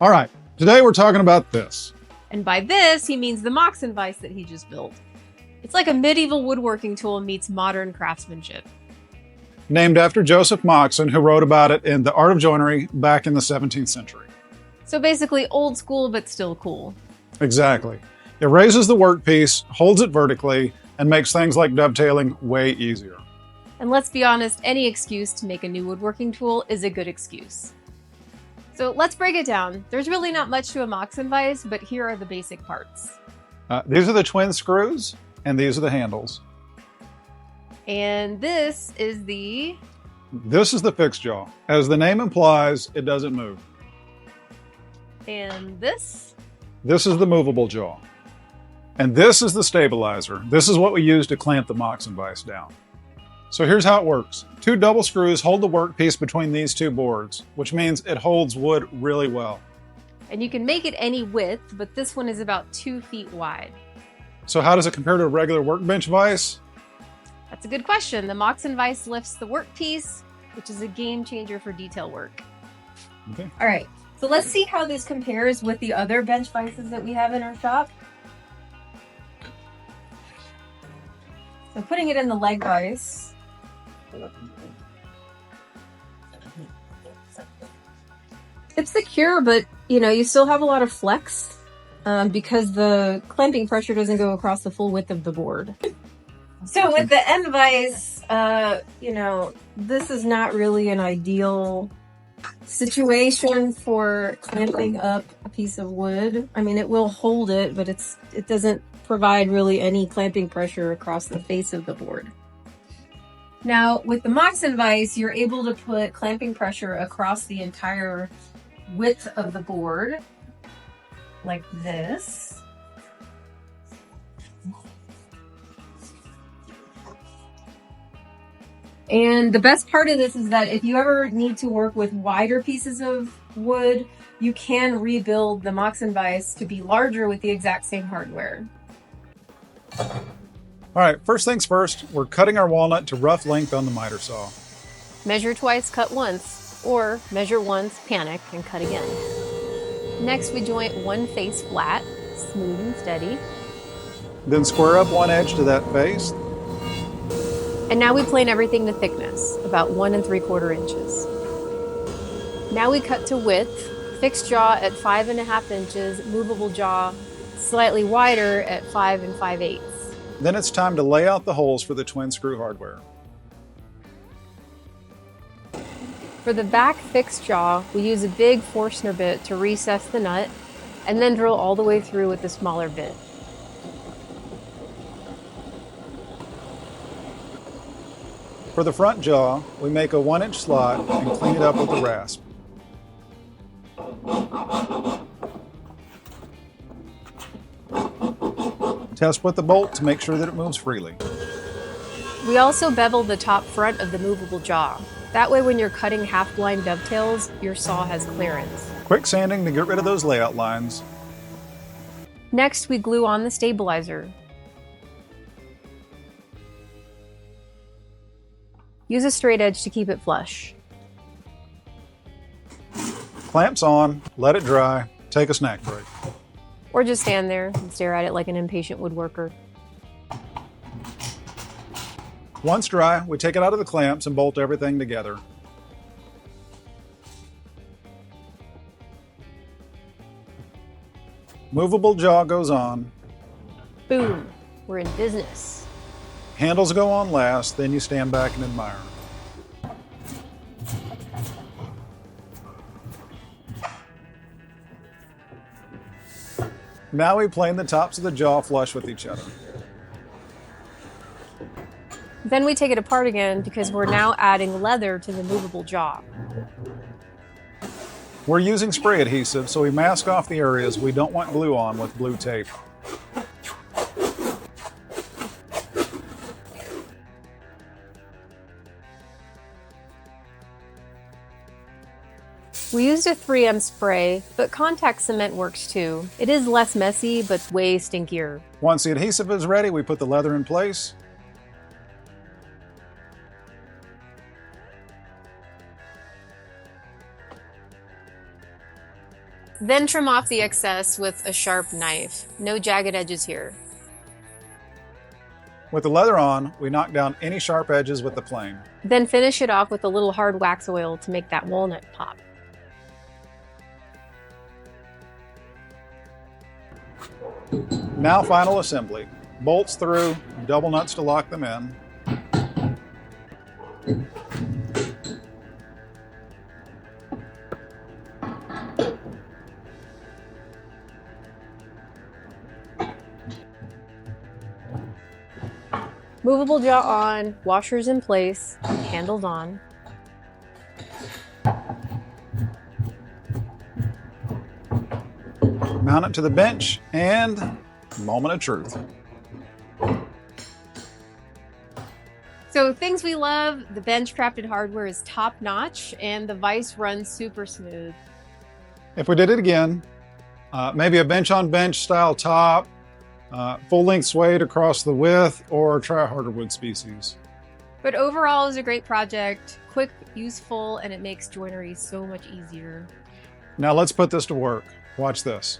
All right, today we're talking about this. And by this, he means the Moxon Vise that he just built. It's like a medieval woodworking tool meets modern craftsmanship. Named after Joseph Moxon, who wrote about it in The Art of Joinery back in the 17th century. So basically old school, but still cool. Exactly. It raises the workpiece, holds it vertically, and makes things like dovetailing way easier. And let's be honest, any excuse to make a new woodworking tool is a good excuse. So let's break it down. There's really not much to a Moxon Vise, but here are the basic parts. These are the twin screws, and these are the handles. And this is the fixed jaw. As the name implies, it doesn't move. And this is the movable jaw. And this is the stabilizer. This is what we use to clamp the Moxon Vise down. So here's how it works. 2 double screws hold the workpiece between these 2 boards, which means it holds wood really well. And you can make it any width, but this one is about 2 feet wide. So how does it compare to a regular workbench vise? That's a good question. The Moxon Vise lifts the workpiece, which is a game changer for detail work. Okay. All right, so let's see how this compares with the other bench vises that we have in our shop. So putting it in the leg vise. It's secure, but you still have a lot of flex because the clamping pressure doesn't go across the full width of the board. So with the end vise, this is not really an ideal situation for clamping up a piece of wood. I mean, it will hold it, but it doesn't provide really any clamping pressure across the face of the board. Now, with the Moxon Vise, you're able to put clamping pressure across the entire width of the board, like this. And the best part of this is that if you ever need to work with wider pieces of wood, you can rebuild the Moxon Vise to be larger with the exact same hardware. All right, first things first, we're cutting our walnut to rough length on the miter saw. Measure twice, cut once, or measure once, panic, and cut again. Next, we joint one face flat, smooth and steady. Then square up one edge to that face. And now we plane everything to thickness, about 1 3/4 inches. Now we cut to width, fixed jaw at 5.5 inches, movable jaw slightly wider at 5 5/8. Then it's time to lay out the holes for the twin screw hardware. For the back fixed jaw, we use a big Forstner bit to recess the nut, and then drill all the way through with the smaller bit. For the front jaw, we make a 1-inch slot and clean it up with a rasp. Test with the bolt to make sure that it moves freely. We also bevel the top front of the movable jaw. That way when you're cutting half-blind dovetails, your saw has clearance. Quick sanding to get rid of those layout lines. Next, we glue on the stabilizer. Use a straight edge to keep it flush. Clamps on, let it dry, take a snack break. Or just stand there and stare at it like an impatient woodworker. Once dry, we take it out of the clamps and bolt everything together. Movable jaw goes on. Boom, we're in business. Handles go on last, then you stand back and admire. Now we plane the tops of the jaw flush with each other. Then we take it apart again because we're now adding leather to the movable jaw. We're using spray adhesive, so we mask off the areas we don't want glue on with blue tape. We used a 3M spray, but contact cement works too. It is less messy, but way stinkier. Once the adhesive is ready, we put the leather in place. Then trim off the excess with a sharp knife. No jagged edges here. With the leather on, we knock down any sharp edges with the plane. Then finish it off with a little hard wax oil to make that walnut pop. Now final assembly. Bolts through, double nuts to lock them in. Movable jaw on, washers in place, handles on. Mount it to the bench, and moment of truth. So things we love, the Benchcrafted hardware is top notch and the vise runs super smooth. If we did it again, maybe a bench on bench style top, full length suede across the width, or try a harder wood species. But overall it's a great project, quick, useful, and it makes joinery so much easier. Now let's put this to work. Watch this.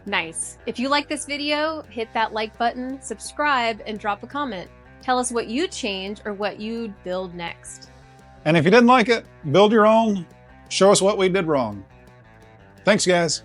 Nice. If you like this video, hit that like button, subscribe, and drop a comment. Tell us what you'd change or what you'd build next. And if you didn't like it, build your own. Show us what we did wrong. Thanks, guys.